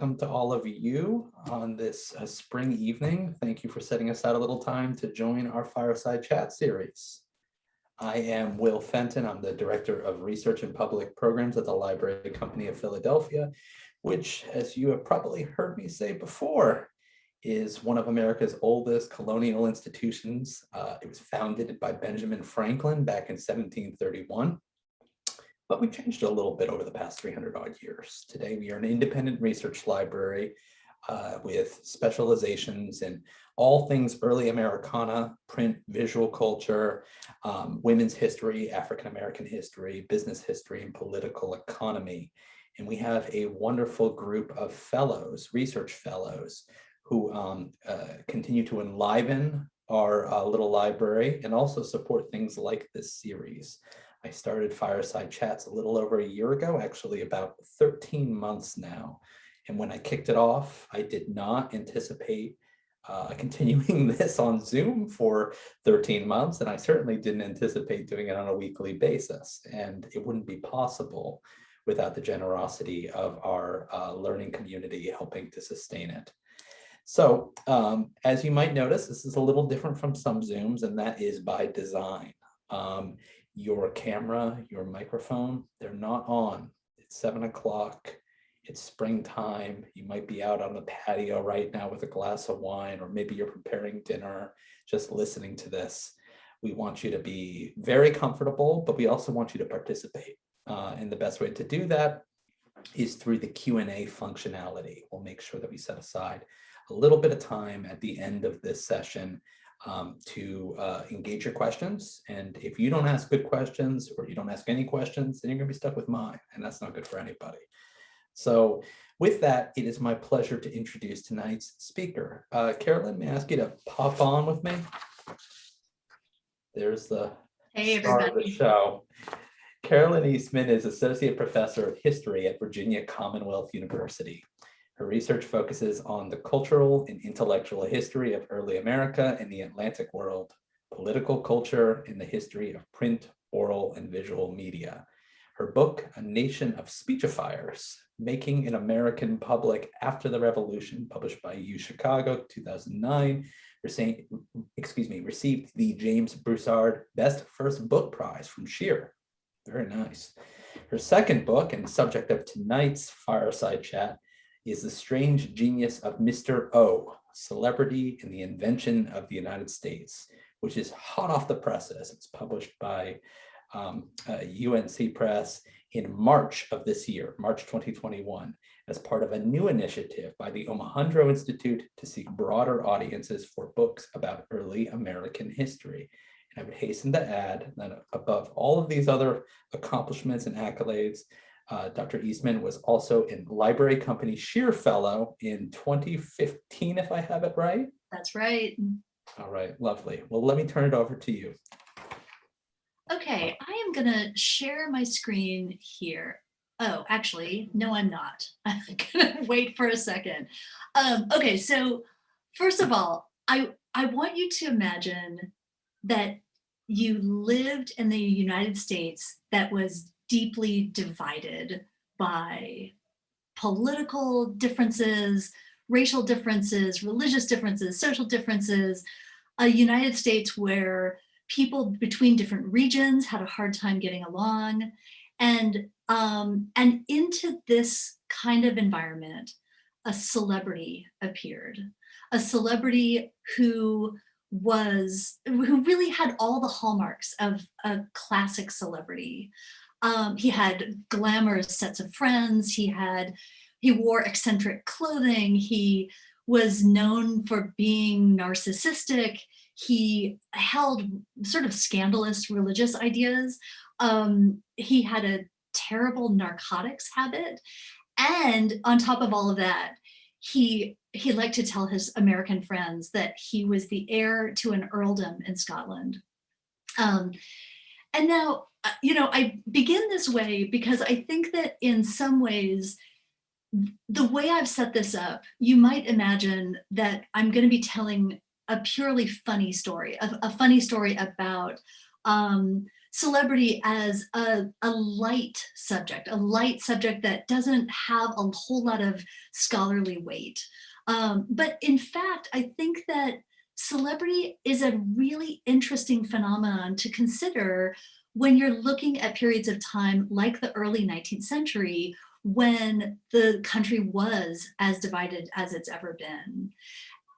welcome to all of you on this spring evening. Thank you for setting aside a little time to join our Fireside Chat series. I am Will Fenton. I'm the Director of Research and Public Programs at the Library Company of Philadelphia, which, as you have probably heard me say before, is one of America's oldest colonial institutions. It was founded by Benjamin Franklin back in 1731. But we've changed a little bit over the past 300 odd years. Today, we are an independent research library with specializations in all things early Americana, print, visual culture, women's history, African-American history, business history, and political economy. And we have a wonderful group of fellows, research fellows, who continue to enliven our little library and also support things like this series. I started Fireside Chats a little over a year ago, actually about 13 months now. And when I kicked it off, I did not anticipate continuing this on Zoom for 13 months. And I certainly didn't anticipate doing it on a weekly basis. And it wouldn't be possible without the generosity of our learning community helping to sustain it. So as you might notice, this is a little different from some Zooms, and that is by design. Your camera, your microphone, they're not on. It's 7 o'clock, it's springtime. You might be out on the patio right now with a glass of wine, or maybe you're preparing dinner, just listening to this. We want you to be very comfortable, but we also want you to participate. And the best way to do that is through the Q&A functionality. We'll make sure that we set aside a little bit of time at the end of this session to engage your questions. And if you don't ask good questions, or you don't ask any questions, then you're gonna be stuck with mine, and that's not good for anybody. So with that, it is my pleasure to introduce tonight's speaker. Carolyn, may I ask you to pop on with me? There's the star of the show. Carolyn Eastman is Associate Professor of History at Virginia Commonwealth University. Her research focuses on the cultural and intellectual history of early America and the Atlantic world, political culture, and the history of print, oral, and visual media. Her book, A Nation of Speechifiers, Making an American Public After the Revolution, published by UChicago, 2009, received the James Broussard Best First Book Prize from Shear. Very nice. Her second book, and the subject of tonight's Fireside Chat, is The Strange Genius of Mr. O, Celebrity and the Invention of the United States, which is hot off the presses. It's published by UNC Press in March of this year, March 2021, as part of a new initiative by the Omohundro Institute to seek broader audiences for books about early American history. And I would hasten to add that above all of these other accomplishments and accolades, Dr. Eastman was also a Library Company Shear Fellow in 2015, if I have it right. That's right. All right, lovely. Well, let me turn it over to you. Okay, I am gonna share my screen here. Oh, actually, no, I'm not. I'm gonna wait for a second. Okay, so first of all, I want you to imagine that you lived in the United States that was deeply divided by political differences, racial differences, religious differences, social differences, a United States where people between different regions had a hard time getting along. And into this kind of environment, a celebrity appeared, a celebrity who really had all the hallmarks of a classic celebrity. He had glamorous sets of friends. He wore eccentric clothing. He was known for being narcissistic. He held sort of scandalous religious ideas. He had a terrible narcotics habit. And on top of all of that, he liked to tell his American friends that he was the heir to an earldom in Scotland. And now, I begin this way because I think that in some ways, the way I've set this up, you might imagine that I'm going to be telling a purely funny story, a funny story about celebrity as a light subject that doesn't have a whole lot of scholarly weight. But in fact, I think that celebrity is a really interesting phenomenon to consider when you're looking at periods of time like the early 19th century, when the country was as divided as it's ever been.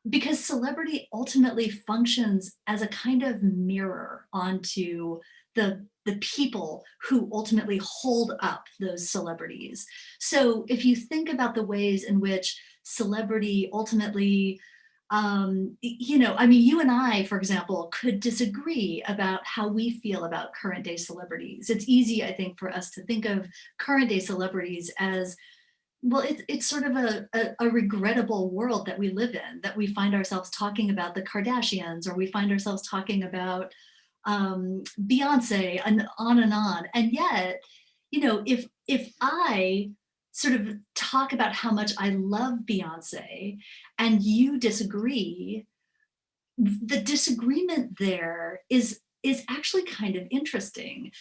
Because celebrity ultimately functions as a kind of mirror onto the people who ultimately hold up those celebrities. So if you think about the ways in which celebrity ultimately, I mean, you and I, for example, could disagree about how we feel about current day celebrities. It's easy, I think, for us to think of current day celebrities as, well, it's sort of a regrettable world that we live in, that we find ourselves talking about the Kardashians, or we find ourselves talking about Beyonce, and on and on. And yet, if I sort of talk about how much I love Beyonce and you disagree, the disagreement there is actually kind of interesting.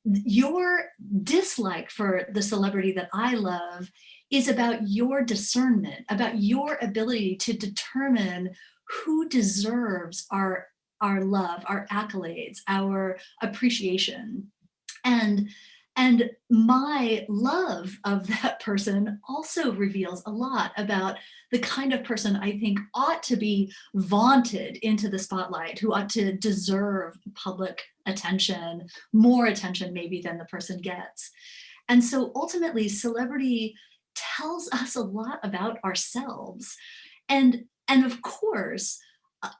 Your dislike for the celebrity that I love is about your discernment, about your ability to determine who deserves our love, our accolades, our appreciation. And my love of that person also reveals a lot about the kind of person I think ought to be vaunted into the spotlight, who ought to deserve public attention, more attention maybe than the person gets. And so ultimately, celebrity tells us a lot about ourselves. And of course,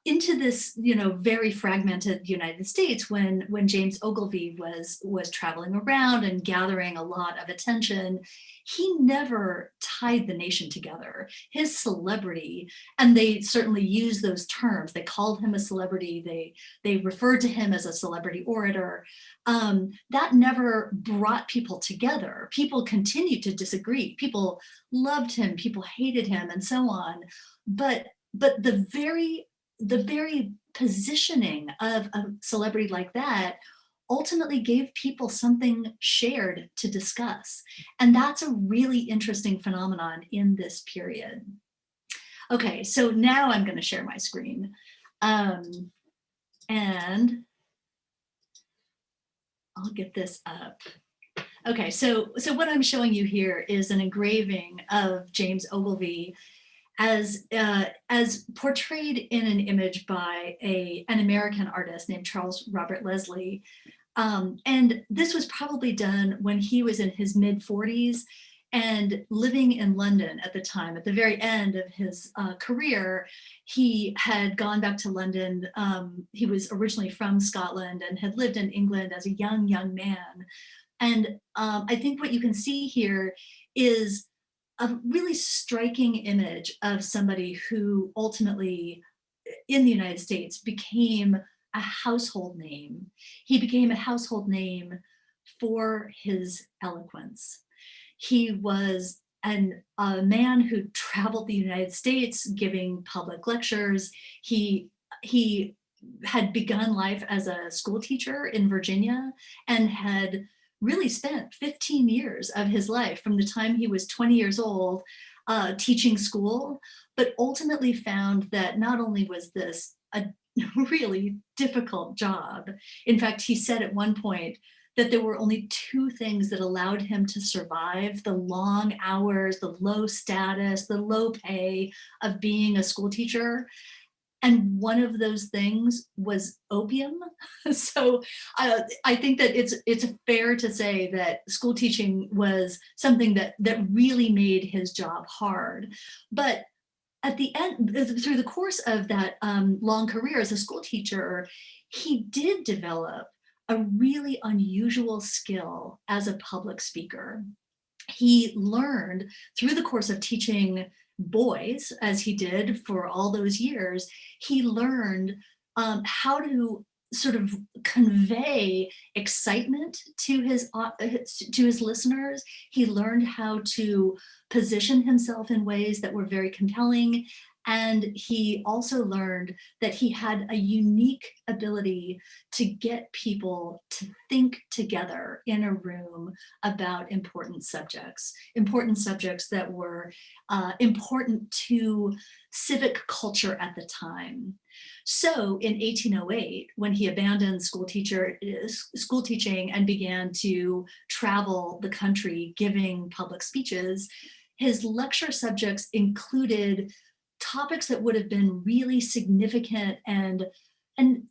into this, very fragmented United States, when James Ogilvy was traveling around and gathering a lot of attention, he never tied the nation together. His celebrity, and they certainly use those terms, they called him a celebrity, they referred to him as a celebrity orator, that never brought people together. People continued to disagree. People loved him, people hated him, and so on. But the very positioning of a celebrity like that ultimately gave people something shared to discuss. And that's a really interesting phenomenon in this period. Okay, so now I'm going to share my screen. And I'll get this up. Okay, so what I'm showing you here is an engraving of James Ogilvy as portrayed in an image by an American artist named Charles Robert Leslie. And this was probably done when he was in his mid-40s and living in London at the time. At the very end of his career, he had gone back to London. He was originally from Scotland and had lived in England as a young man. And I think what you can see here is a really striking image of somebody who ultimately, in the United States, became a household name. He became a household name for his eloquence. He was a man who traveled the United States giving public lectures. He had begun life as a school teacher in Virginia and had really spent 15 years of his life from the time he was 20 years old teaching school, but ultimately found that not only was this a really difficult job. In fact, he said at one point that there were only two things that allowed him to survive the long hours, the low status, the low pay of being a school teacher. And one of those things was opium. So I think that it's fair to say that school teaching was something that really made his job hard. But at the end, through the course of that long career as a school teacher, he did develop a really unusual skill as a public speaker. He learned through the course of teaching boys, as he did for all those years, he learned how to sort of convey excitement to his listeners. He learned how to position himself in ways that were very compelling. And he also learned that he had a unique ability to get people to think together in a room about important subjects that were important to civic culture at the time. So in 1808, when he abandoned school teaching and began to travel the country giving public speeches, his lecture subjects included topics that would have been really significant and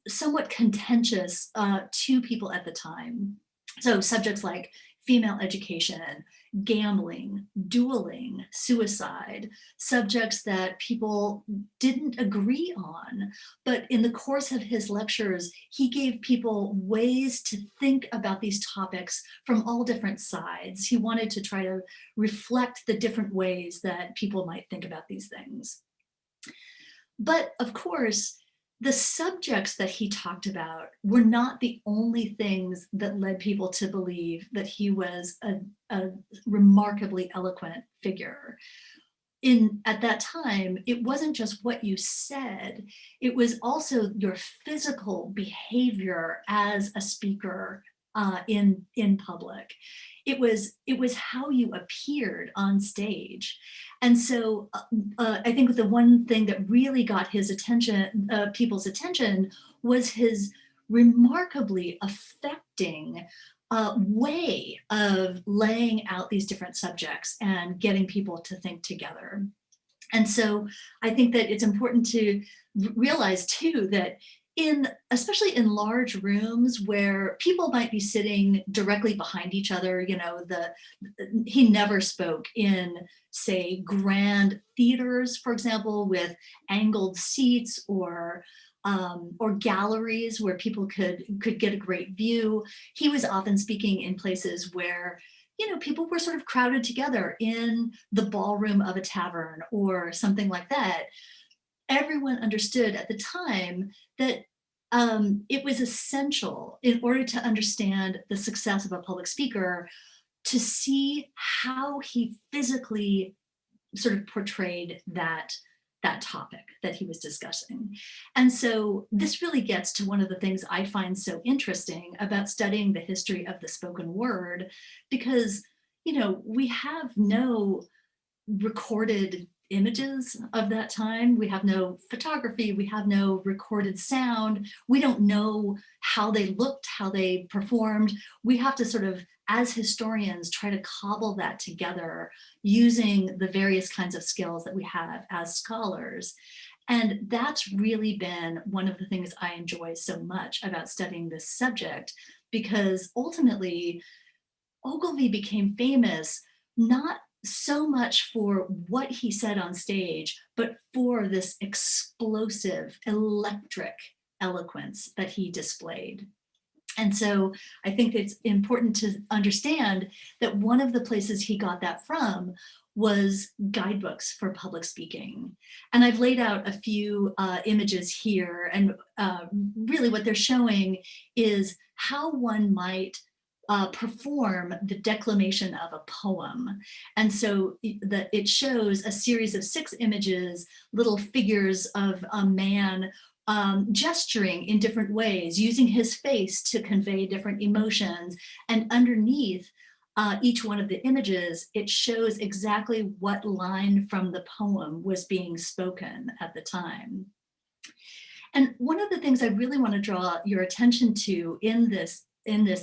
somewhat contentious to people at the time. So subjects like female education, gambling, dueling, suicide, subjects that people didn't agree on. But in the course of his lectures, he gave people ways to think about these topics from all different sides. He wanted to try to reflect the different ways that people might think about these things. But of course, the subjects that he talked about were not the only things that led people to believe that he was a remarkably eloquent figure. At that time, it wasn't just what you said, it was also your physical behavior as a speaker in public. It was how you appeared on stage. And so I think the one thing that really got his attention, people's attention, was his remarkably affecting way of laying out these different subjects and getting people to think together. And so I think that it's important to realize too that especially in large rooms where people might be sitting directly behind each other, he never spoke in, say, grand theaters, for example, with angled seats or galleries where people could get a great view. He was often speaking in places where people were sort of crowded together in the ballroom of a tavern or something like that. Everyone understood at the time that it was essential in order to understand the success of a public speaker to see how he physically sort of portrayed that topic that he was discussing. And so this really gets to one of the things I find so interesting about studying the history of the spoken word, because we have no recorded images of that time. We have no photography, we have no recorded sound. We don't know how they looked, how they performed. We have to sort of, as historians, try to cobble that together using the various kinds of skills that we have as scholars. And that's really been one of the things I enjoy so much about studying this subject, because ultimately Ogilvy became famous not so much for what he said on stage, but for this explosive, electric eloquence that he displayed. And so I think it's important to understand that one of the places he got that from was guidebooks for public speaking. And I've laid out a few images here, and really what they're showing is how one might perform the declamation of a poem. And so it shows a series of 6 images, little figures of a man gesturing in different ways, using his face to convey different emotions. And underneath each one of the images, it shows exactly what line from the poem was being spoken at the time. And one of the things I really want to draw your attention to in this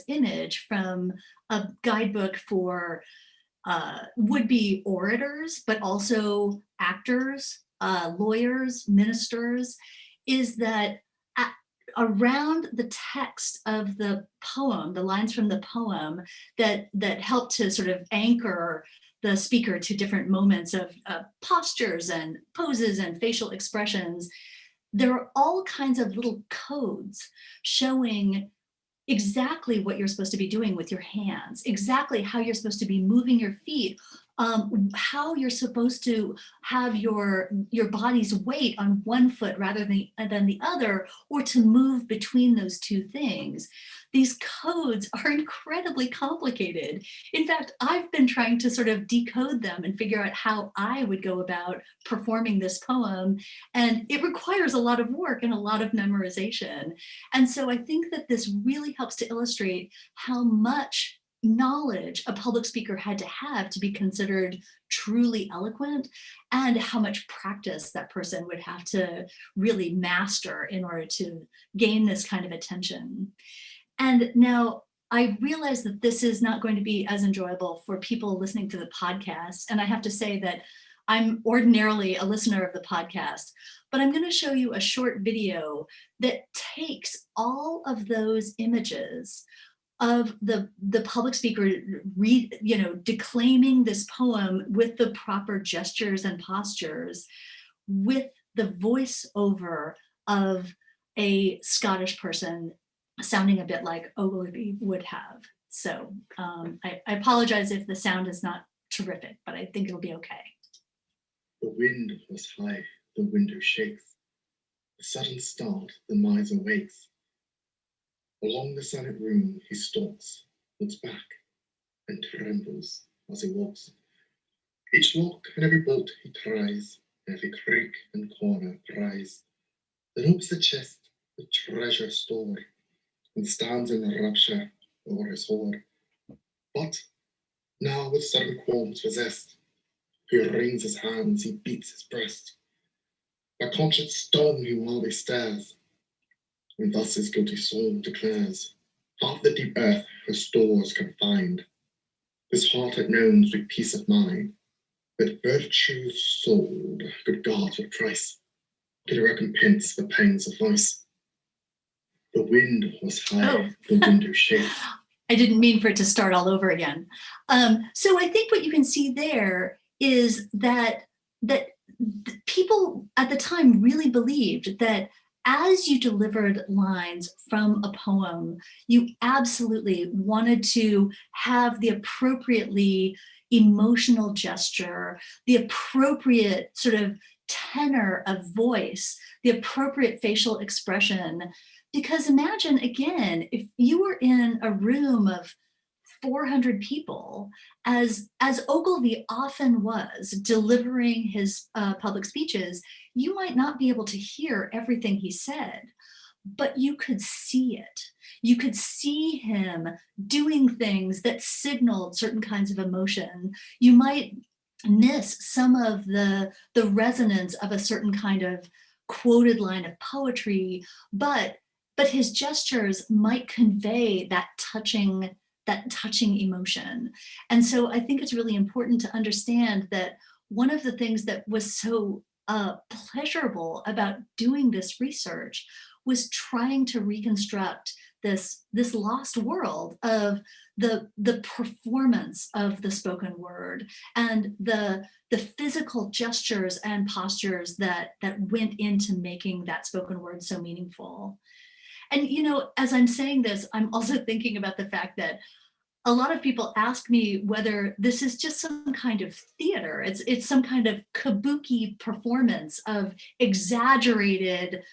image from a guidebook for would-be orators, but also actors, lawyers, ministers, is that around the text of the poem, the lines from the poem that help to sort of anchor the speaker to different moments of postures and poses and facial expressions, there are all kinds of little codes showing exactly what you're supposed to be doing with your hands, exactly how you're supposed to be moving your feet, how you're supposed to have your body's weight on one foot rather than the other, or to move between those two things. These codes are incredibly complicated. In fact, I've been trying to sort of decode them and figure out how I would go about performing this poem. And it requires a lot of work and a lot of memorization. And so I think that this really helps to illustrate how much knowledge a public speaker had to have to be considered truly eloquent, and how much practice that person would have to really master in order to gain this kind of attention. And now I realize that this is not going to be as enjoyable for people listening to the podcast. And I have to say that I'm ordinarily a listener of the podcast, but I'm going to show you a short video that takes all of those images of the public speaker declaiming this poem with the proper gestures and postures, with the voiceover of a Scottish person sounding a bit like Ogilvy would have. So I apologize if the sound is not terrific, but I think it'll be okay. The wind was high, the window shakes. A sudden start, the miser wakes. Along the silent room he stalks, looks back, and trembles as he walks. Each lock and every bolt he tries, every creak and corner pries. Then opens the chest, the treasure store, and stands in rapture o'er his hoard. But now with sudden qualms possessed, he wrings his hands, he beats his breast. By conscience stung he wildly stares, and thus his guilty soul declares, half the deep earth her stores can find. His heart it knows with peace of mind, that virtue sold, good God, what price could recompense the pangs of vice? The wind was high, the window shakes. I didn't mean for it to start all over again. So I think what you can see there is that people at the time really believed that as you delivered lines from a poem, you absolutely wanted to have the appropriately emotional gesture, the appropriate sort of tenor of voice, the appropriate facial expression. Because imagine, again, if you were in a room of 400 people, as Ogilvy often was delivering his public speeches, you might not be able to hear everything he said, but you could see it. You could see him doing things that signaled certain kinds of emotion. You might miss some of the resonance of a certain kind of quoted line of poetry, but his gestures might convey that touching emotion. And so I think it's really important to understand that one of the things that was so pleasurable about doing this research was trying to reconstruct this lost world of the performance of the spoken word and the physical gestures and postures that went into making that spoken word so meaningful. And, as I'm saying this, I'm also thinking about the fact that a lot of people ask me whether this is just some kind of theater. It's some kind of kabuki performance of exaggerated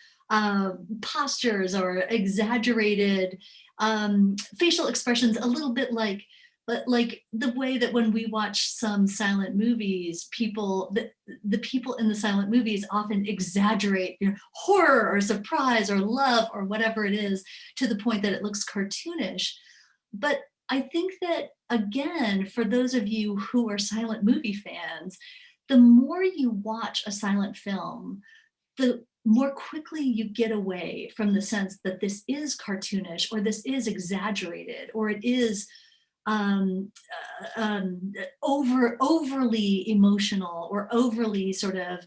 postures or exaggerated facial expressions, a little bit like the way that when we watch some silent movies, the people in the silent movies often exaggerate horror or surprise or love or whatever it is to the point that it looks cartoonish. But I think that, again, for those of you who are silent movie fans, the more you watch a silent film, the more quickly you get away from the sense that this is cartoonish or this is exaggerated or it is overly emotional or overly sort of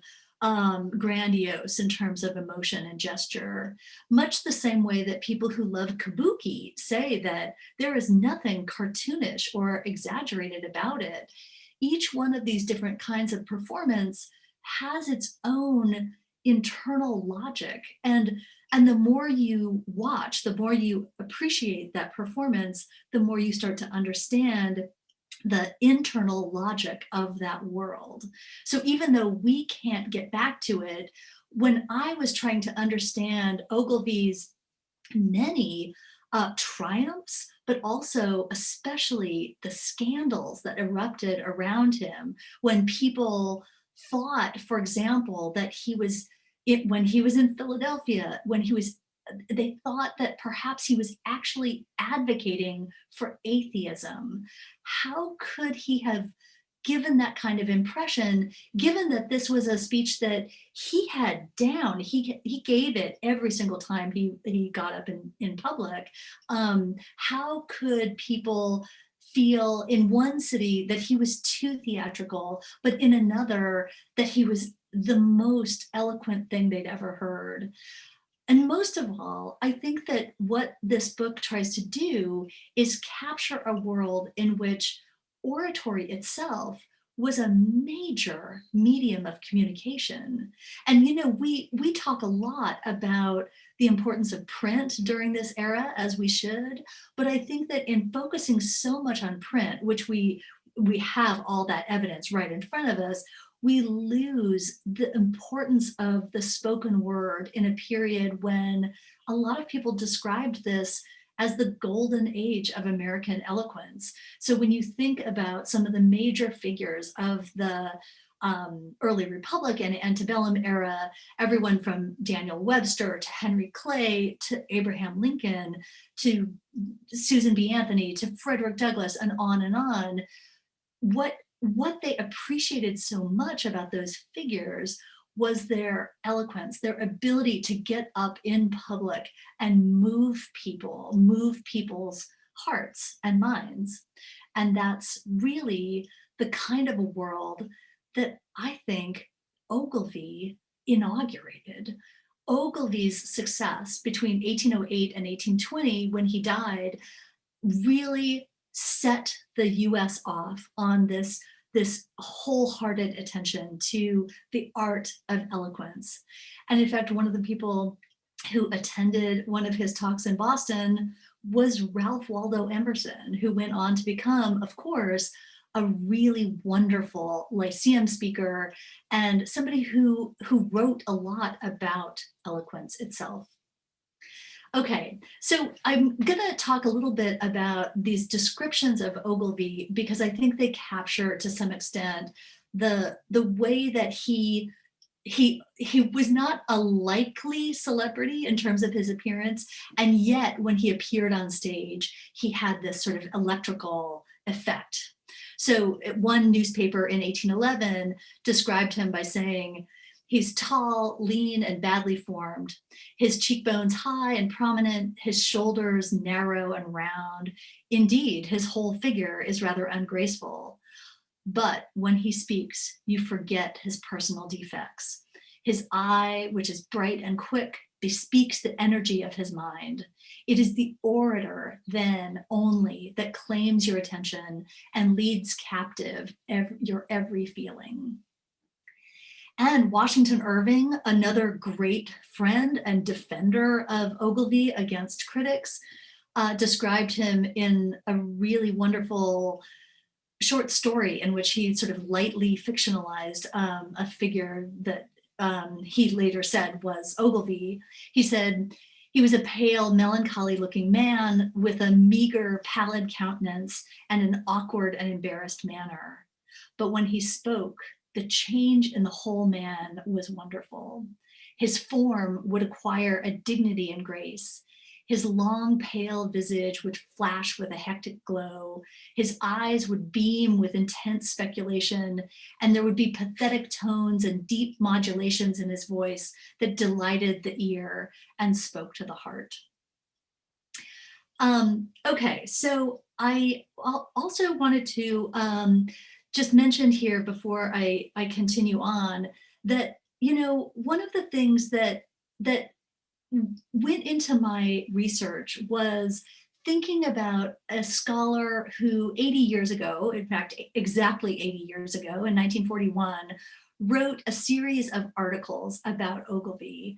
grandiose in terms of emotion and gesture, much the same way that people who love kabuki say that there is nothing cartoonish or exaggerated about it. Each one of these different kinds of performance has its own internal logic, and the more you watch, the more you appreciate that performance, the more you start to understand the internal logic of that world. So even though we can't get back to it, when I was trying to understand Ogilvy's many triumphs, but also especially the scandals that erupted around him when people thought, for example, that when he was in Philadelphia, they thought that perhaps he was actually advocating for atheism. How could he have given that kind of impression, given that this was a speech that he had down? He gave it every single time he got up in public. How could people feel in one city that he was too theatrical, but in another that he was the most eloquent thing they'd ever heard? And most of all, I think that what this book tries to do is capture a world in which oratory itself was a major medium of communication. And we talk a lot about the importance of print during this era, as we should, but I think that in focusing so much on print, which we have all that evidence right in front of us, we lose the importance of the spoken word in a period when a lot of people described this as the golden age of American eloquence. So when you think about some of the major figures of the early Republic and antebellum era, everyone from Daniel Webster to Henry Clay to Abraham Lincoln to Susan B. Anthony to Frederick Douglass and on, what they appreciated so much about those figures was their eloquence, their ability to get up in public and move people's hearts and minds. And that's really the kind of a world that I think Ogilvy inaugurated. Ogilvy's success between 1808 and 1820, when he died, really set the US off on this wholehearted attention to the art of eloquence. And in fact, one of the people who attended one of his talks in Boston was Ralph Waldo Emerson, who went on to become, of course, a really wonderful Lyceum speaker and somebody who wrote a lot about eloquence itself. Okay, so I'm gonna talk a little bit about these descriptions of Ogilvy because I think they capture to some extent the way that he was not a likely celebrity in terms of his appearance, and yet when he appeared on stage, he had this sort of electrical effect. So one newspaper in 1811 described him by saying, "He's tall, lean, and badly formed. His cheekbones high and prominent, his shoulders narrow and round. Indeed, his whole figure is rather ungraceful. But when he speaks, you forget his personal defects. His eye, which is bright and quick, bespeaks the energy of his mind. It is the orator, then, only that claims your attention and leads captive your every feeling." And Washington Irving, another great friend and defender of Ogilvy against critics, described him in a really wonderful short story in which he sort of lightly fictionalized a figure that he later said was Ogilvy. He said, "He was a pale, melancholy looking man with a meager, pallid countenance and an awkward and embarrassed manner. But when he spoke, the change in the whole man was wonderful. His form would acquire a dignity and grace. His long, pale visage would flash with a hectic glow. His eyes would beam with intense speculation, and there would be pathetic tones and deep modulations in his voice that delighted the ear and spoke to the heart." Okay, so I also wanted to just mention here before I continue on that, one of the things that went into my research was thinking about a scholar who 80 years ago, in fact, exactly 80 years ago in 1941, wrote a series of articles about Ogilvy.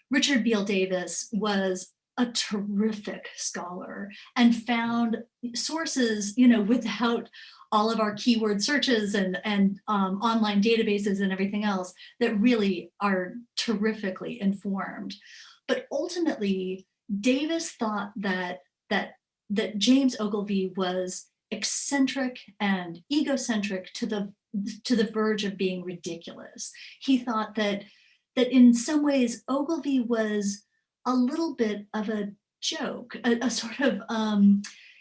Richard Beale Davis was a terrific scholar and found sources, you know, without all of our keyword searches and online databases and everything else that really are terrifically informed. But ultimately, Davis thought that James Ogilvy was eccentric and egocentric to the verge of being ridiculous. He thought that in some ways Ogilvy was a little bit of a joke, a sort of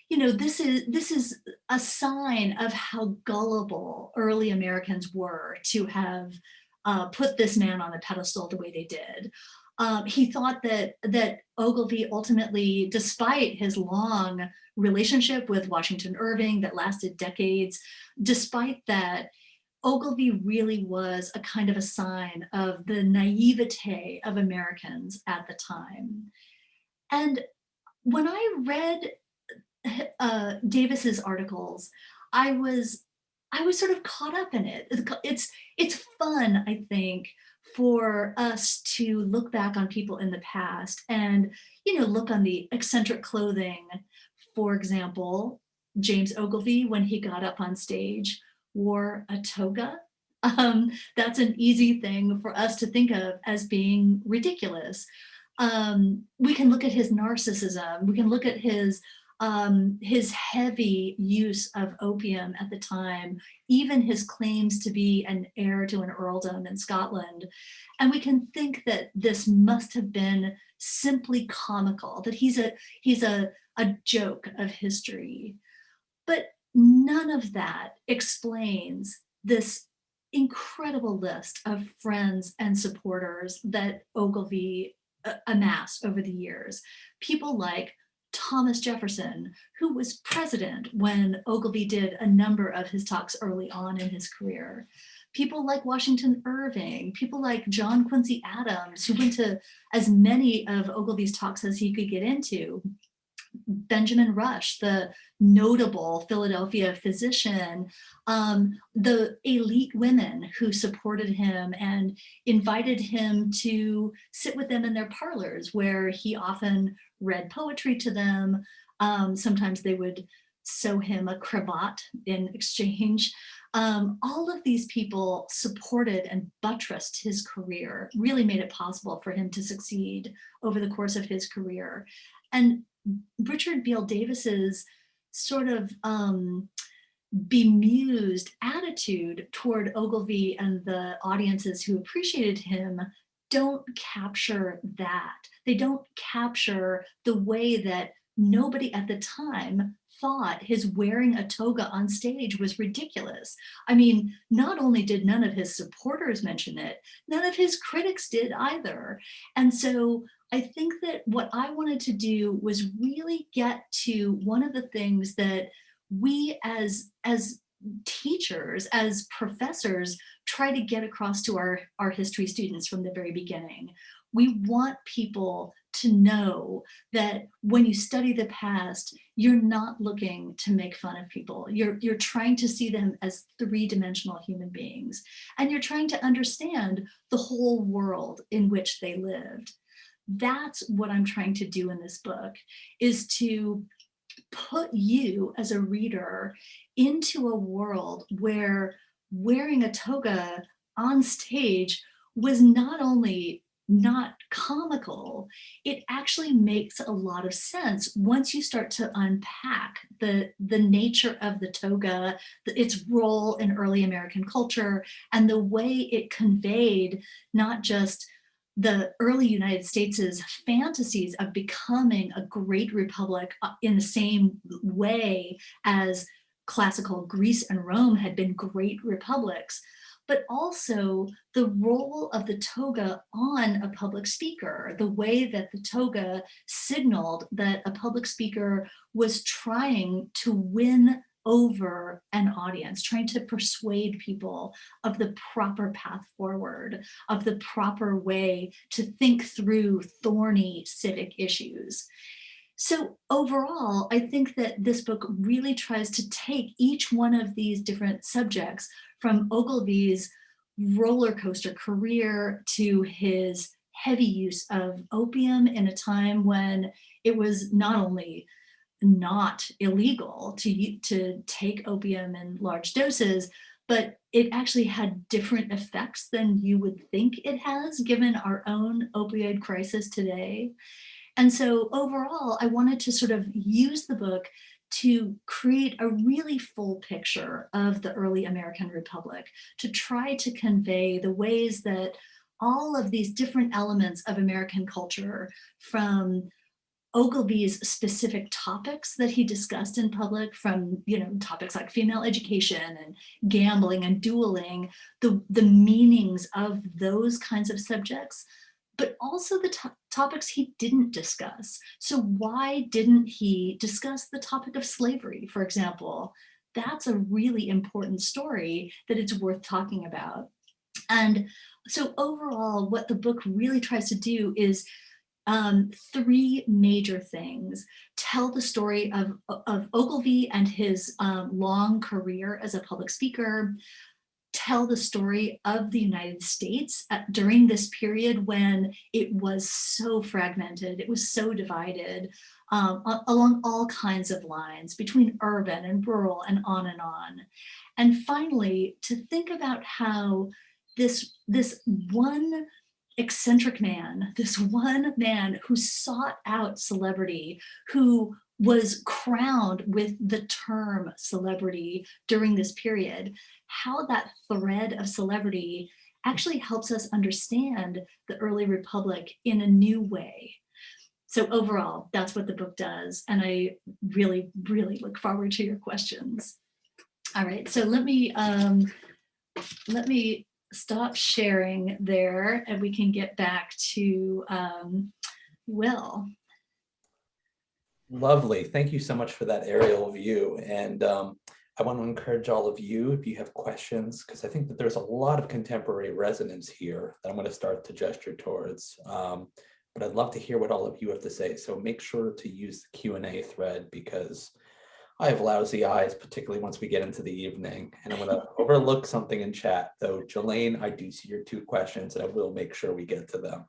you know, this is a sign of how gullible early Americans were to have put this man on a pedestal the way they did. He thought that Ogilvy ultimately, despite his long relationship with Washington Irving that lasted decades, despite that, Ogilvy really was a kind of a sign of the naivete of Americans at the time. And when I read Davis's articles, I was sort of caught up in it. It's fun, I think, for us to look back on people in the past and, you know, look on the eccentric clothing. For example, James Ogilvy, when he got up on stage, wore a toga. That's an easy thing for us to think of as being ridiculous. We can look at his narcissism. We can look at his heavy use of opium at the time, even his claims to be an heir to an earldom in Scotland. And we can think that this must have been simply comical, that he's a joke of history. But none of that explains this incredible list of friends and supporters that Ogilvy amassed over the years. People like Thomas Jefferson, who was president when Ogilvy did a number of his talks early on in his career. People like Washington Irving, people like John Quincy Adams, who went to as many of Ogilvy's talks as he could get into. Benjamin Rush, the notable Philadelphia physician, the elite women who supported him and invited him to sit with them in their parlors, where he often read poetry to them. Sometimes they would sew him a cravat in exchange. All of these people supported and buttressed his career, really made it possible for him to succeed over the course of his career. And Richard Beale Davis's sort of bemused attitude toward Ogilvy and the audiences who appreciated him don't capture that. They don't capture the way that nobody at the time thought his wearing a toga on stage was ridiculous. I mean, not only did none of his supporters mention it, none of his critics did either. And so I think that what I wanted to do was really get to one of the things that we as teachers, as professors, try to get across to our history students from the very beginning. We want people to know that when you study the past, you're not looking to make fun of people. You're trying to see them as three-dimensional human beings, and you're trying to understand the whole world in which they lived. That's what I'm trying to do in this book, is to put you as a reader into a world where wearing a toga on stage was not only not comical, it actually makes a lot of sense once you start to unpack the nature of the toga, its role in early American culture, and the way it conveyed not just the early United States' fantasies of becoming a great republic in the same way as classical Greece and Rome had been great republics, but also the role of the toga on a public speaker, the way that the toga signaled that a public speaker was trying to win over an audience, trying to persuade people of the proper path forward, of the proper way to think through thorny civic issues. So overall, I think that this book really tries to take each one of these different subjects, from Ogilvy's roller coaster career to his heavy use of opium in a time when it was not only not illegal to take opium in large doses, but it actually had different effects than you would think it has, given our own opioid crisis today. And so overall, I wanted to sort of use the book to create a really full picture of the early American Republic, to try to convey the ways that all of these different elements of American culture, from Ogilvy's specific topics that he discussed in public, from topics like female education and gambling and dueling, the meanings of those kinds of subjects, but also the topics he didn't discuss. So why didn't he discuss the topic of slavery, for example? That's a really important story that it's worth talking about. And so overall, what the book really tries to do is three major things: tell the story of Ogilvy and his long career as a public speaker, tell the story of the United States during this period when it was so fragmented, it was so divided along all kinds of lines between urban and rural and on and on. And finally, to think about how this one eccentric man, this one man who sought out celebrity, who was crowned with the term celebrity during this period, how that thread of celebrity actually helps us understand the early republic in a new way. So overall, that's what the book does. And I really, really look forward to your questions. All right, so let me stop sharing there and we can get back to Will. Lovely. Thank you so much for that aerial view. And I want to encourage all of you, if you have questions, because I think that there's a lot of contemporary resonance here that I'm going to start to gesture towards. But I'd love to hear what all of you have to say. So make sure to use the Q&A thread, because I have lousy eyes, particularly once we get into the evening. And I'm going to overlook something in chat, though. Jelaine, I do see your 2 questions, and I will make sure we get to them.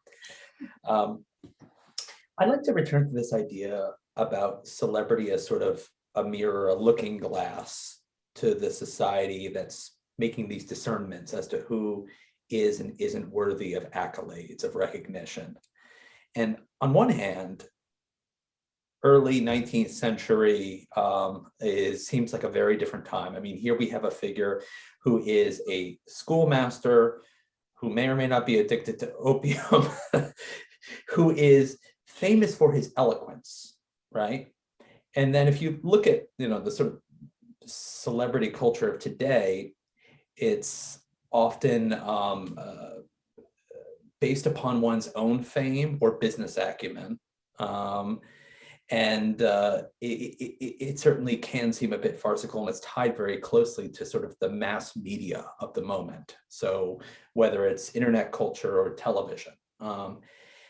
I'd like to return to this idea about celebrity as sort of a mirror, a looking glass to the society that's making these discernments as to who is and isn't worthy of accolades, of recognition. And on one hand, early 19th century seems like a very different time. I mean, here we have a figure who is a schoolmaster, who may or may not be addicted to opium, who is famous for his eloquence, right? And then if you look at, the sort of celebrity culture of today, it's often based upon one's own fame or business acumen. And it certainly can seem a bit farcical, and it's tied very closely to sort of the mass media of the moment. So whether it's internet culture or television.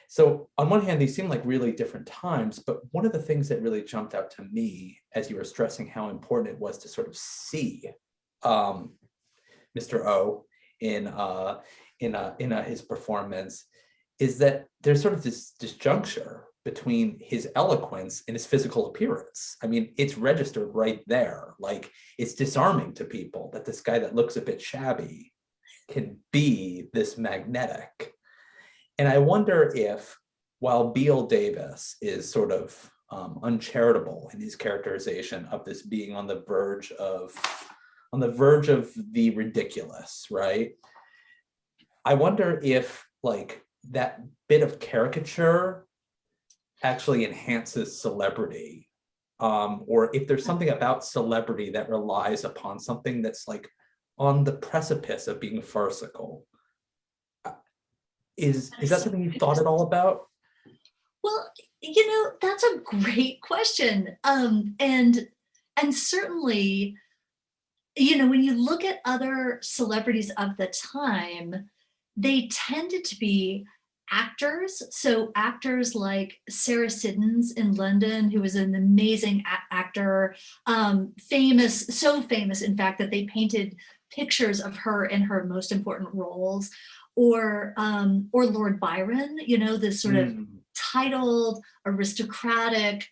So on one hand, these seem like really different times, but one of the things that really jumped out to me as you were stressing how important it was to sort of see Mr. O in his performance is that there's sort of this disjuncture between his eloquence and his physical appearance. I mean, it's registered right there. Like, it's disarming to people that this guy that looks a bit shabby can be this magnetic. And I wonder if, while Beale Davis is sort of uncharitable in his characterization of this being on the verge of the ridiculous, right? I wonder if like that bit of caricature actually enhances celebrity, or if there's something about celebrity that relies upon something that's like on the precipice of being farcical. Is that something you've thought at all about? Well, that's a great question. And certainly, when you look at other celebrities of the time, they tended to be actors. So actors like Sarah Siddons in London, who was an amazing actor, famous, so famous, in fact, that they painted pictures of her in her most important roles. or Lord Byron, you know, this sort of Mm. titled, aristocratic,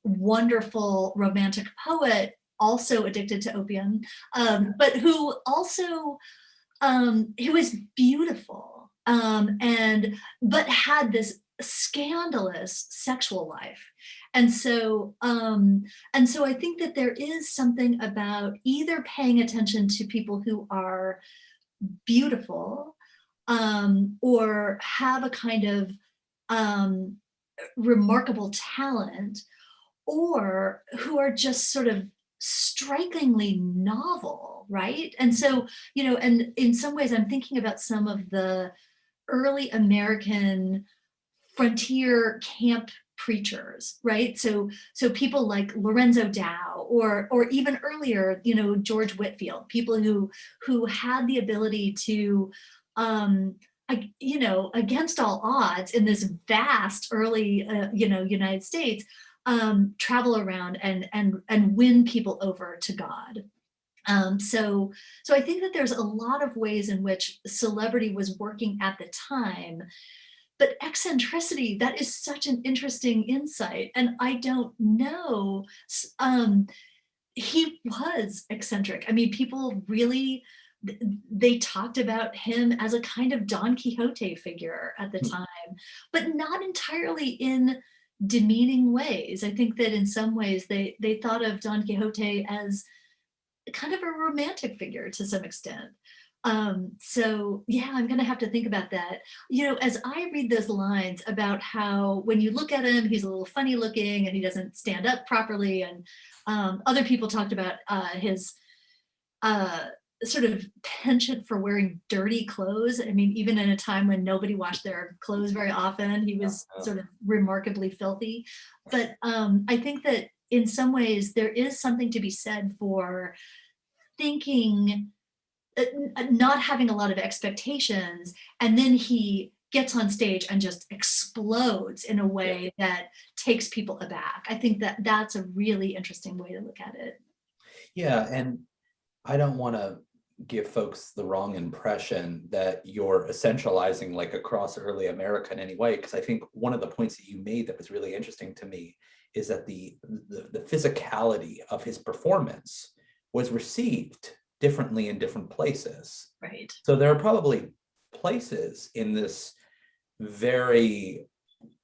wonderful romantic poet, also addicted to opium, but who also who was beautiful, but had this scandalous sexual life. And so I think that there is something about either paying attention to people who are beautiful, or have a kind of um, remarkable talent, or who are just sort of strikingly novel, right? And so, you know, and in some ways I'm thinking about some of the early American frontier camp preachers, right? So people like Lorenzo Dow, or even earlier, you know, George Whitefield, people who had the ability to you know, against all odds in this vast early you know, United States, travel around and win people over to God. So I think that there's a lot of ways in which celebrity was working at the time, but eccentricity, that is such an interesting insight. And I don't know, he was eccentric. I mean, people really, they talked about him as a kind of Don Quixote figure at the time, but not entirely in demeaning ways. I think that in some ways they thought of Don Quixote as kind of a romantic figure to some extent. So yeah, I'm gonna have to think about that. You know, as I read those lines about how when you look at him, he's a little funny looking and he doesn't stand up properly. And other people talked about his uh, sort of penchant for wearing dirty clothes. I mean, even in a time when nobody washed their clothes very often, he was sort of remarkably filthy. But I think that in some ways there is something to be said for thinking, not having a lot of expectations, and then he gets on stage and just explodes in a way that takes people aback. I think that that's a really interesting way to look at it. Yeah, and I don't want to give folks the wrong impression that you're essentializing like across early America in any way, because I think one of the points that you made that was really interesting to me is that the physicality of his performance was received differently in different places. Right. So there are probably places in this very,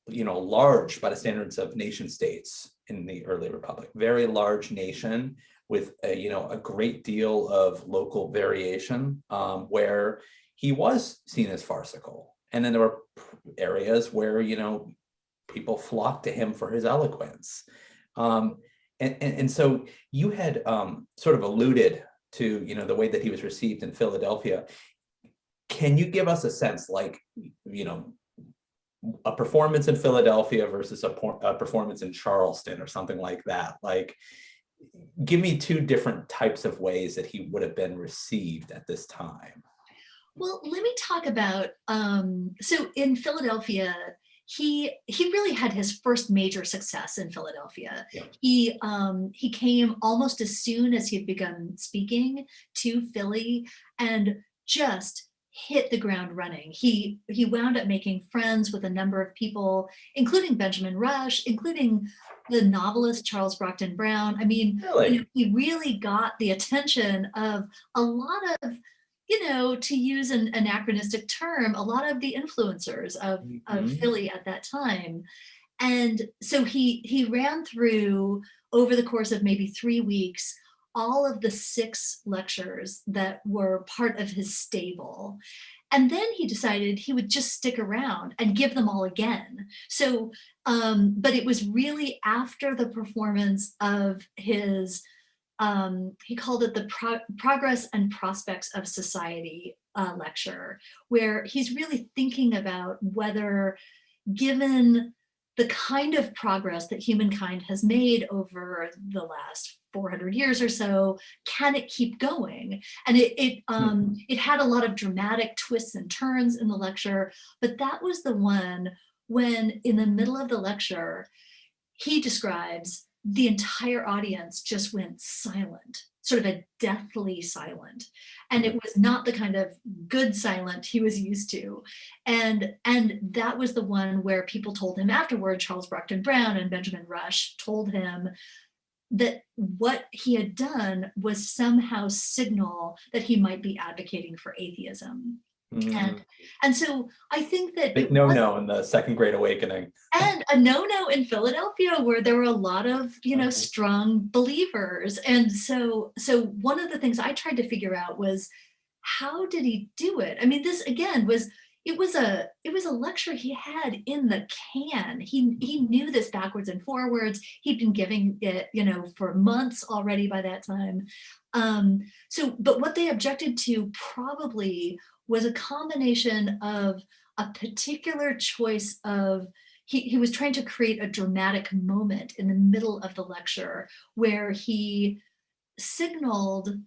you know, large by the standards of nation states in the early republic, very large nation with a, you know, a great deal of local variation, where he was seen as farcical. And then there were areas where, you know, people flocked to him for his eloquence. And so you had sort of alluded to, you know, the way that he was received in Philadelphia. Can you give us a sense, like, you know, a performance in Philadelphia versus a performance in Charleston or something like that? Like, give me two different types of ways that he would have been received at this time. Well, let me talk about, so in Philadelphia, he really had his first major success in Philadelphia. Yeah. He came almost as soon as he had begun speaking to Philly and just hit the ground running. He wound up making friends with a number of people, including Benjamin Rush, including the novelist Charles Brockden Brown. I mean, Really? you know, he really got the attention of a lot of, you know, to use an anachronistic term, a lot of the influencers of Mhm. Philly at that time. And so he ran through, over the course of maybe 3 weeks, all of the 6 lectures that were part of his stable. And then he decided he would just stick around and give them all again. So, but it was really after the performance of his, he called it the Progress and Prospects of Society lecture, where he's really thinking about whether, given the kind of progress that humankind has made over the last 400 years or so, can it keep going? And it had a lot of dramatic twists and turns in the lecture, but that was the one when, in the middle of the lecture, he describes the entire audience just went silent, sort of a deathly silent. And it was not the kind of good silent he was used to. And that was the one where people told him afterward, Charles Brockden Brown and Benjamin Rush told him that what he had done was somehow signal that he might be advocating for atheism. And so I think that big no-no in the Second Great Awakening. And a no-no in Philadelphia, where there were a lot of, strong believers. And so one of the things I tried to figure out was, how did he do it? I mean, this again it was a lecture he had in the can. He knew this backwards and forwards. He'd been giving it, for months already by that time. But what they objected to probably was a combination of a particular choice of, he was trying to create a dramatic moment in the middle of the lecture where he signaled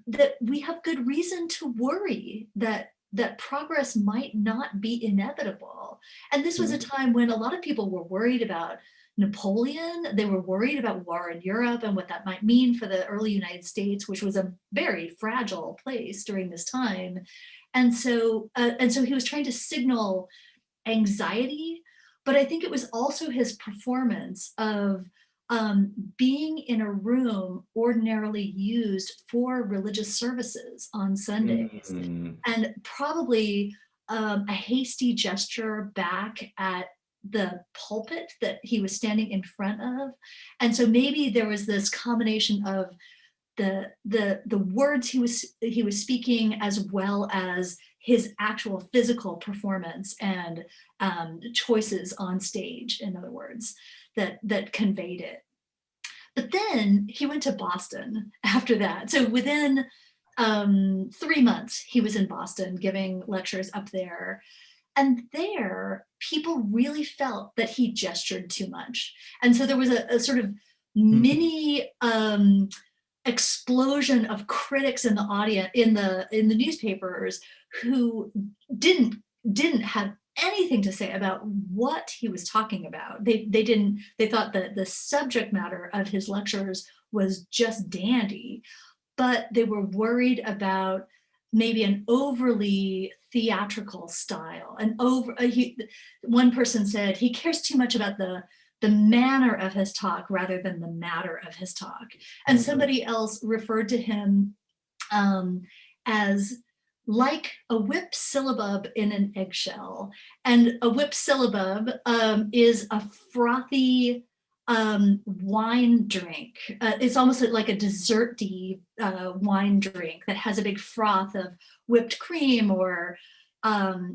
that we have good reason to worry that progress might not be inevitable. And this was a time when a lot of people were worried about Napoleon. They were worried about war in Europe and what that might mean for the early United States, which was a very fragile place during this time. And so he was trying to signal anxiety, but I think it was also his performance of being in a room ordinarily used for religious services on Sundays, and probably a hasty gesture back at the pulpit that he was standing in front of. And so maybe there was this combination of the words he was speaking, as well as his actual physical performance and choices on stage, in other words, that conveyed it. But then he went to Boston after that. So within 3 months, he was in Boston giving lectures up there. And there, people really felt that he gestured too much. And so there was a sort of mini explosion of critics in the audience, in the newspapers, who didn't have anything to say about what he was talking about. They thought that the subject matter of his lectures was just dandy, but they were worried about maybe an overly theatrical style. One person said he cares too much about the manner of his talk rather than the matter of his talk. And somebody else referred to him as like a whip syllabub in an eggshell. And a whip syllabub is a frothy wine drink. It's almost like a dessert-y wine drink that has a big froth of whipped cream or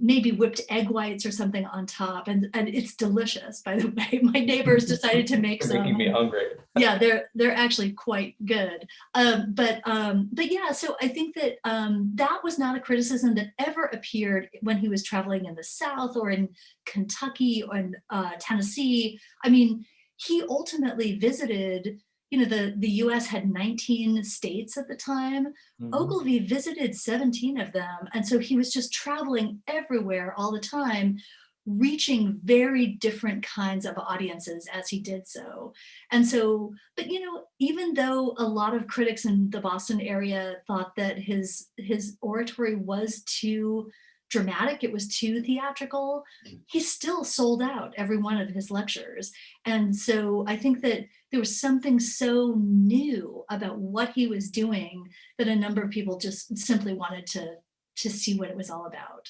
maybe whipped egg whites or something on top, and it's delicious. By the way, my neighbors decided to make some. Making me hungry. Yeah, they're actually quite good. But yeah, so I think that that was not a criticism that ever appeared when he was traveling in the South or in Kentucky or in Tennessee. I mean, he ultimately visited. The US had 19 states at the time. Ogilvy visited 17 of them. And so he was just traveling everywhere all the time, reaching very different kinds of audiences as he did so. And so, but even though a lot of critics in the Boston area thought that his oratory was too dramatic, it was too theatrical, he still sold out every one of his lectures. And so I think that there was something so new about what he was doing that a number of people just simply wanted to see what it was all about.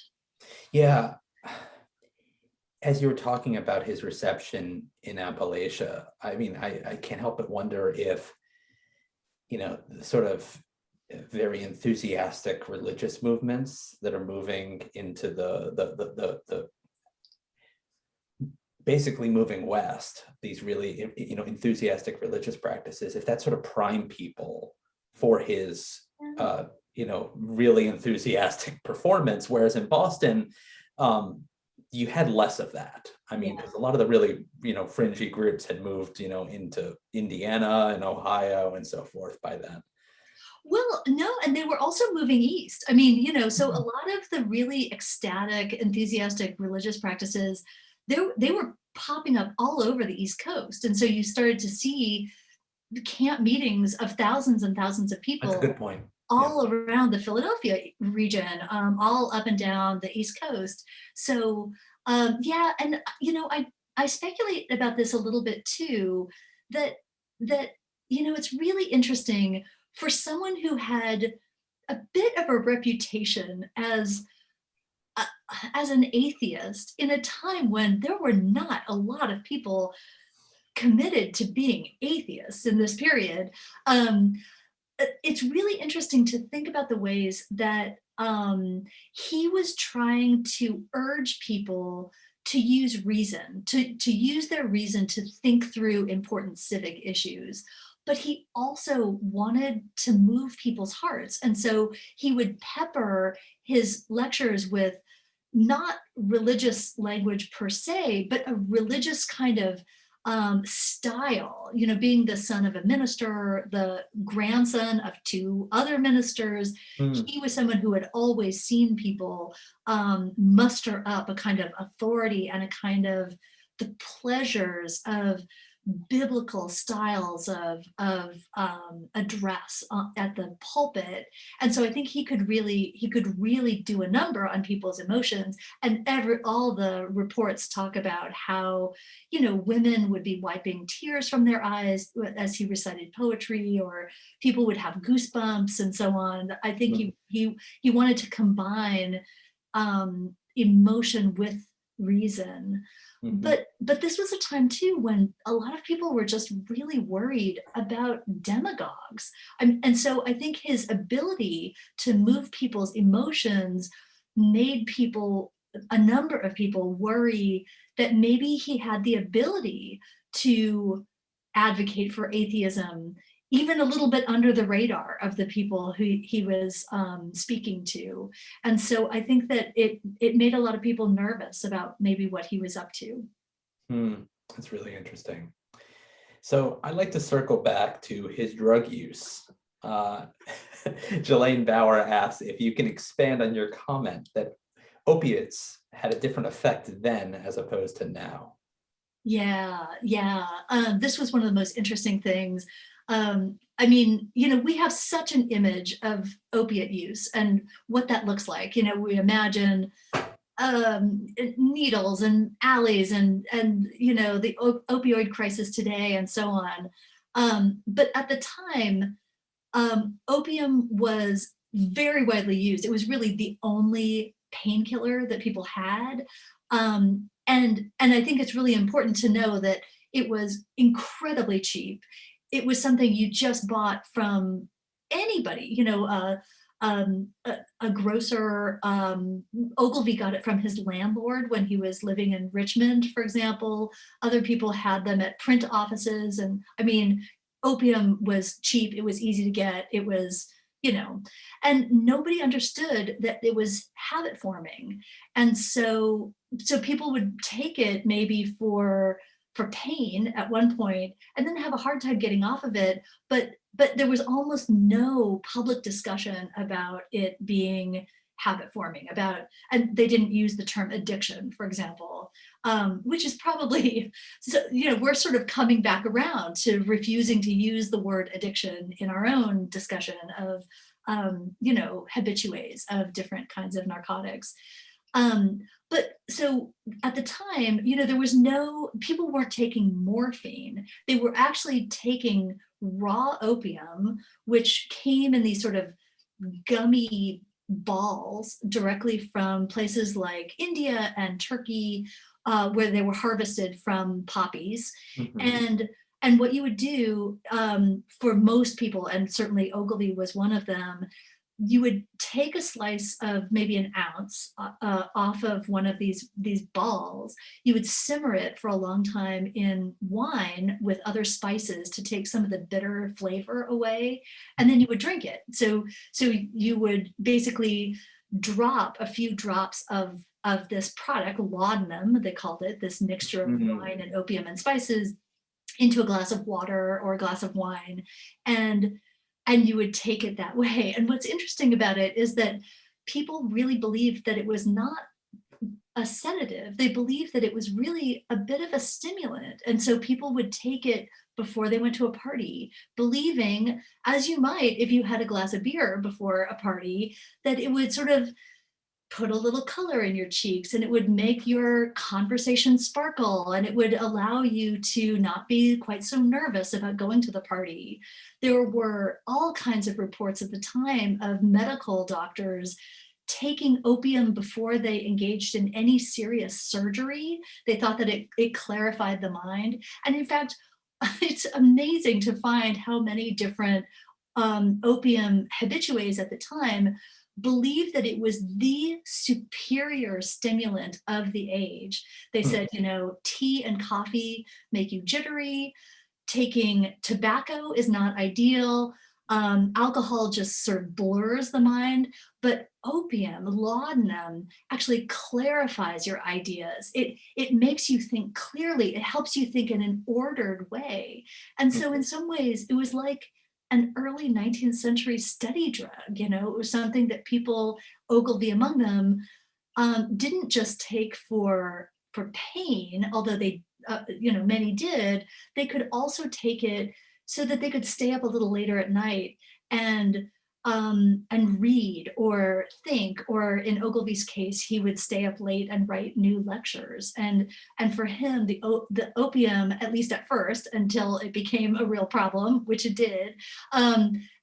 Yeah. As you were talking about his reception in Appalachia, I mean, I can't help but wonder if, sort of very enthusiastic religious movements that are moving into the basically moving west, these really enthusiastic religious practices, if that sort of prime people for his really enthusiastic performance, whereas in Boston you had less of that. I mean, because a lot of the really fringy groups had moved into Indiana and Ohio and so forth by then. Well, no, and they were also moving east. I mean, so a lot of the really ecstatic, enthusiastic religious practices, they were popping up all over the East Coast. And so you started to see camp meetings of thousands and thousands of That's a people good point. all around the Philadelphia region, all up and down the East Coast. So yeah, and I speculate about this a little bit too, that that it's really interesting for someone who had a bit of a reputation uh, as an atheist in a time when there were not a lot of people committed to being atheists in this period. Um, it's really interesting to think about the ways that he was trying to urge people to use reason, to use their reason to think through important civic issues. But he also wanted to move people's hearts. And so he would pepper his lectures with not religious language per se, but a religious kind of style, being the son of a minister, the grandson of two other ministers. Mm, He was someone who had always seen people muster up a kind of authority and a kind of the pleasures of biblical styles of address at the pulpit. And so I think he could really do a number on people's emotions. And all the reports talk about how women would be wiping tears from their eyes as he recited poetry, or people would have goosebumps and so on. I think mm, he wanted to combine emotion with reason. mhm. But this was a time too when a lot of people were just really worried about demagogues. And so I think his ability to move people's emotions made a number of people worry that maybe he had the ability to advocate for atheism even a little bit under the radar of the people who he was speaking to. And so I think that it made a lot of people nervous about maybe what he was up to. That's really interesting. So I'd like to circle back to his drug use. Uh, Jelaine Bauer asks if you can expand on your comment that opiates had a different effect then as opposed to now. Yeah, yeah. This was one of the most interesting things. We have such an image of opiate use and what that looks like. We imagine needles and alleys and the opioid crisis today and so on. But at the time, opium was very widely used. It was really the only painkiller that people had. And I think it's really important to know that it was incredibly cheap. It was something you just bought from anybody, a grocer. Ogilvy got it from his landlord when he was living in Richmond, for example. Other people had them at print offices. And opium was cheap. It was easy to get. It was, and nobody understood that it was habit forming. And so people would take it maybe for pain at one point and then have a hard time getting off of it. But there was almost no public discussion about it being habit forming, and they didn't use the term addiction, for example, which is probably, so, we're sort of coming back around to refusing to use the word addiction in our own discussion of, habitues of different kinds of narcotics. But so at the time, people weren't taking morphine. They were actually taking raw opium, which came in these sort of gummy balls directly from places like India and Turkey, where they were harvested from poppies. Mhm. And what you would do, for most people, and certainly Ogilvy was one of them, you would take a slice of maybe an ounce off of one of these balls. You would simmer it for a long time in wine with other spices to take some of the bitter flavor away, and then you would drink it. So you would basically drop a few drops of this product, laudanum, they called it, this mixture of Mhm. wine and opium and spices, into a glass of water or a glass of wine, and you would take it that way. And what's interesting about it is that people really believed that it was not a sedative. They believed that it was really a bit of a stimulant. And so people would take it before they went to a party, believing, as you might if you had a glass of beer before a party, that it would sort of put a little color in your cheeks and it would make your conversation sparkle and it would allow you to not be quite so nervous about going to the party. There were all kinds of reports at the time of medical doctors taking opium before they engaged in any serious surgery. They thought that it clarified the mind. And in fact, it's amazing to find how many different opium habitués at the time believed that it was the superior stimulant of the age. They said, you know, tea and coffee make you jittery. Taking tobacco is not ideal. Alcohol just sort of blurs the mind, but opium, laudanum, actually clarifies your ideas. It makes you think clearly. It helps you think in an ordered way. And so in some ways, it was like an early 19th century study drug. You know, it was something that people, Ogilvy among them, didn't just take for pain, although they, you know, many did. They could also take it so that they could stay up a little later at night and read or think, or in Ogilvy's case, he would stay up late and write new lectures. And for him, the opium, at least at first, until it became a real problem, which it did,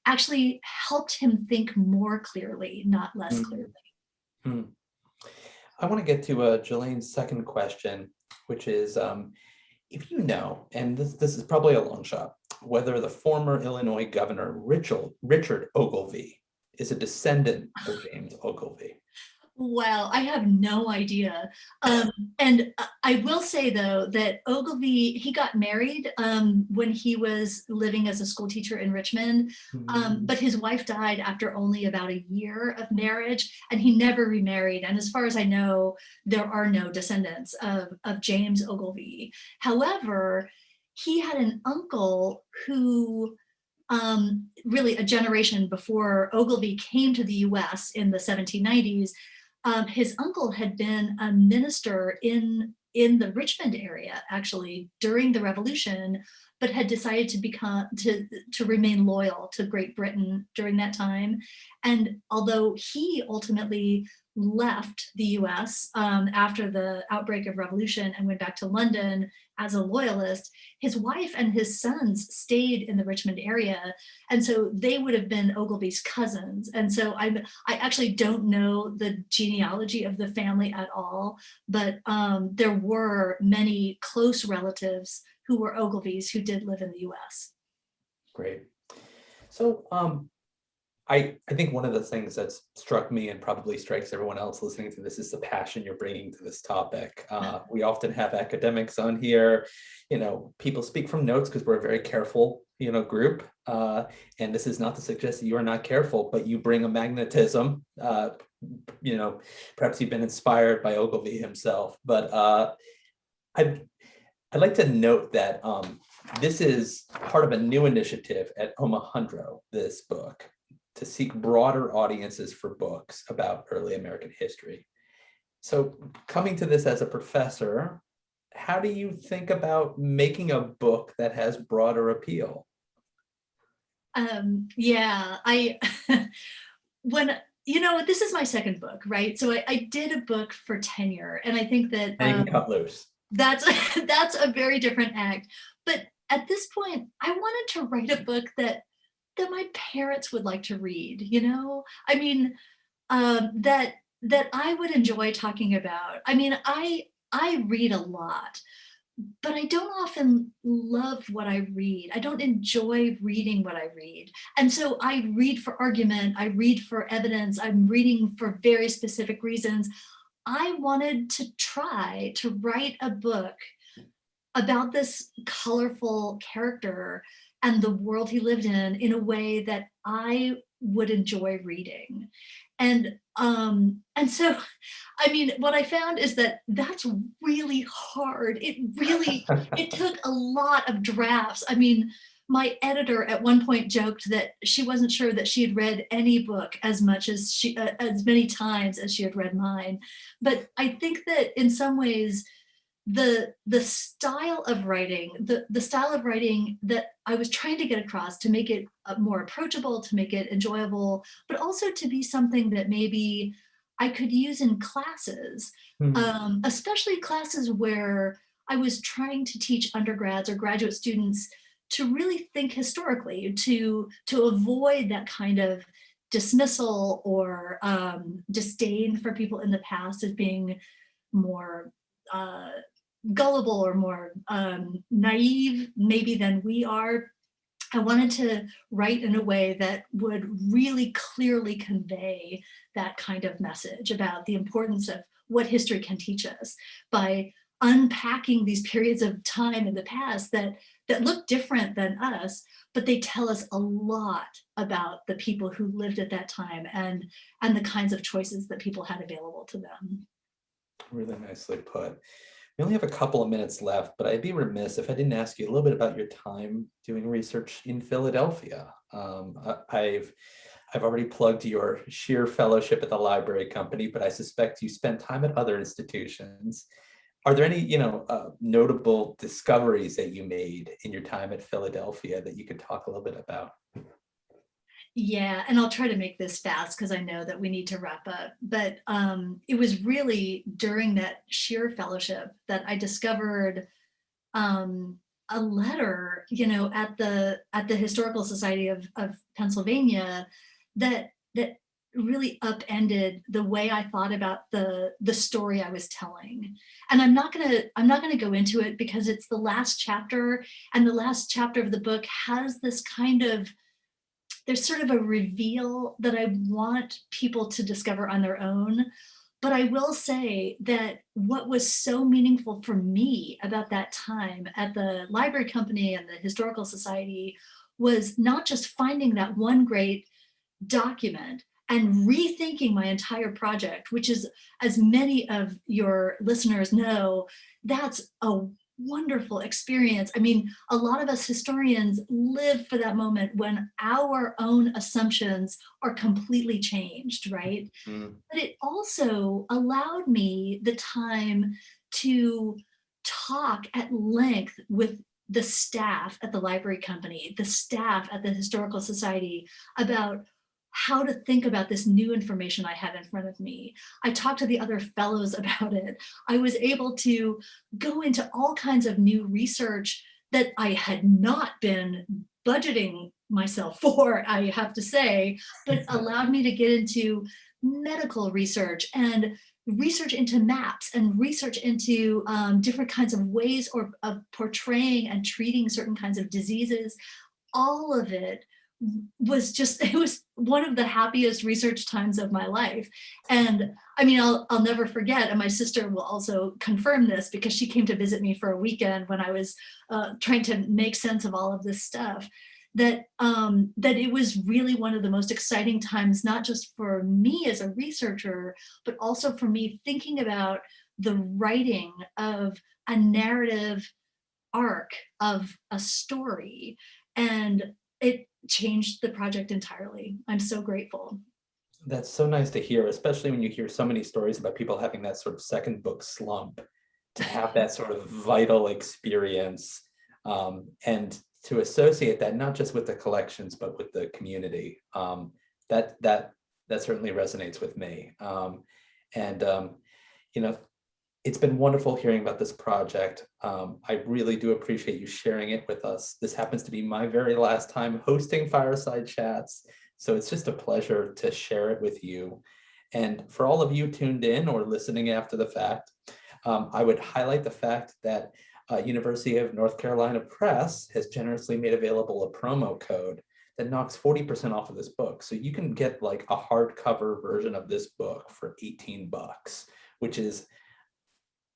actually helped him think more clearly, not less clearly. I want to get to Jelane's second question, which is, if you know, and this is probably a long shot, whether the former Illinois governor Richard Ogilvy is a descendant of James Ogilvy. Well, I have no idea. And I will say, though, that Ogilvy, he got married when he was living as a school teacher in Richmond, but his wife died after only about a year of marriage, and he never remarried. And as far as I know, there are no descendants of James Ogilvy. However, he had an uncle who really a generation before Ogilvy came to the US in the 1790s, his uncle had been a minister in the Richmond area, actually, during the Revolution, but had decided to remain loyal to Great Britain during that time. And although he ultimately left the US after the outbreak of revolution and went back to London as a loyalist, his wife and his sons stayed in the Richmond area. And so they would have been Ogilvy's cousins. And so I actually don't know the genealogy of the family at all, but there were many close relatives who were Ogilvy's who did live in the US. Great. So I think one of the things that's struck me and probably strikes everyone else listening to this is the passion you're bringing to this topic. We often have academics on here, you know, people speak from notes because we're a very careful, you know, group. And this is not to suggest that you are not careful, but you bring a magnetism. You know, perhaps you've been inspired by Ogilvy himself, but I'd like to note that this is part of a new initiative at Omohundro, this book, to seek broader audiences for books about early American history. So coming to this as a professor, how do you think about making a book that has broader appeal? Yeah, when, you know, this is my second book, right? So I did a book for tenure, and I think that And you can cut loose. that's a very different act. But at this point, I wanted to write a book that my parents would like to read, you know? I mean, that I would enjoy talking about. I mean, I read a lot, but I don't often love what I read. I don't enjoy reading what I read. And so I read for argument, I read for evidence, I'm reading for very specific reasons. I wanted to try to write a book about this colorful character and the world he lived in a way that I would enjoy reading. And so, I mean, what I found is that that's really hard. It took a lot of drafts. I mean, my editor at one point joked that she wasn't sure that she had read any book as much as as many times as she had read mine. But I think that in some ways, the style of writing, the style of writing that I was trying to get across to make it more approachable, to make it enjoyable, but also to be something that maybe I could use in classes, especially classes where I was trying to teach undergrads or graduate students to really think historically, to avoid that kind of dismissal or disdain for people in the past as being more uh, gullible or more naive maybe than we are. I wanted to write in a way that would really clearly convey that kind of message about the importance of what history can teach us by unpacking these periods of time in the past that look different than us, but they tell us a lot about the people who lived at that time and the kinds of choices that people had available to them. Really nicely put. We only have a couple of minutes left, but I'd be remiss if I didn't ask you a little bit about your time doing research in Philadelphia. I've already plugged your sheer fellowship at the library company, but I suspect you spent time at other institutions. Are there any, notable discoveries that you made in your time at Philadelphia that you could talk a little bit about? Yeah, and I'll try to make this fast because I know that we need to wrap up. But it was really during that sheer fellowship that I discovered a letter, at the Historical Society of Pennsylvania that really upended the way I thought about the story I was telling. And I'm not gonna go into it because it's the last chapter, and the last chapter of the book has this kind of, there's sort of a reveal that I want people to discover on their own. But I will say that what was so meaningful for me about that time at the library company and the historical society was not just finding that one great document and rethinking my entire project, which is, as many of your listeners know, that's a wonderful experience. I mean, a lot of us historians live for that moment when our own assumptions are completely changed, right? Mm. But it also allowed me the time to talk at length with the staff at the library company, the staff at the historical society about how to think about this new information I had in front of me. I talked to the other fellows about it. I was able to go into all kinds of new research that I had not been budgeting myself for, I have to say, but allowed me to get into medical research and research into maps and research into different kinds of ways of portraying and treating certain kinds of diseases. All of it was just, it was one of the happiest research times of my life. And I mean, I'll never forget, and my sister will also confirm this because she came to visit me for a weekend when I was trying to make sense of all of this stuff, that it was really one of the most exciting times, not just for me as a researcher, but also for me thinking about the writing of a narrative arc of a story. And it changed the project entirely. I'm so grateful. That's so nice to hear, especially when you hear so many stories about people having that sort of second book slump, to have that sort of vital experience, and to associate that not just with the collections, but with the community. That certainly resonates with me. And it's been wonderful hearing about this project. I really do appreciate you sharing it with us. This happens to be my very last time hosting Fireside Chats, so it's just a pleasure to share it with you. And for all of you tuned in or listening after the fact, I would highlight the fact that University of North Carolina Press has generously made available a promo code that knocks 40% off of this book. So you can get like a hardcover version of this book for $18, which is,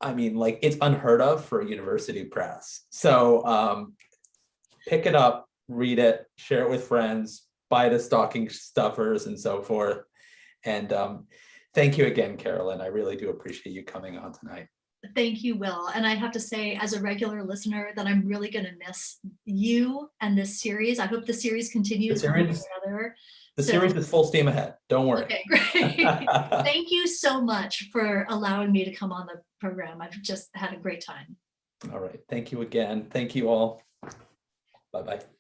I mean, like, it's unheard of for a university press. So pick it up, read it, share it with friends, buy the stocking stuffers and so forth. And thank you again, Carolyn. I really do appreciate you coming on tonight. Thank you, Will. And I have to say, as a regular listener, that I'm really going to miss you and this series. I hope the series continues one way or another. The series is full steam ahead. Don't worry. Okay, great. Thank you so much for allowing me to come on the program. I've just had a great time. All right. Thank you again. Thank you all. Bye-bye.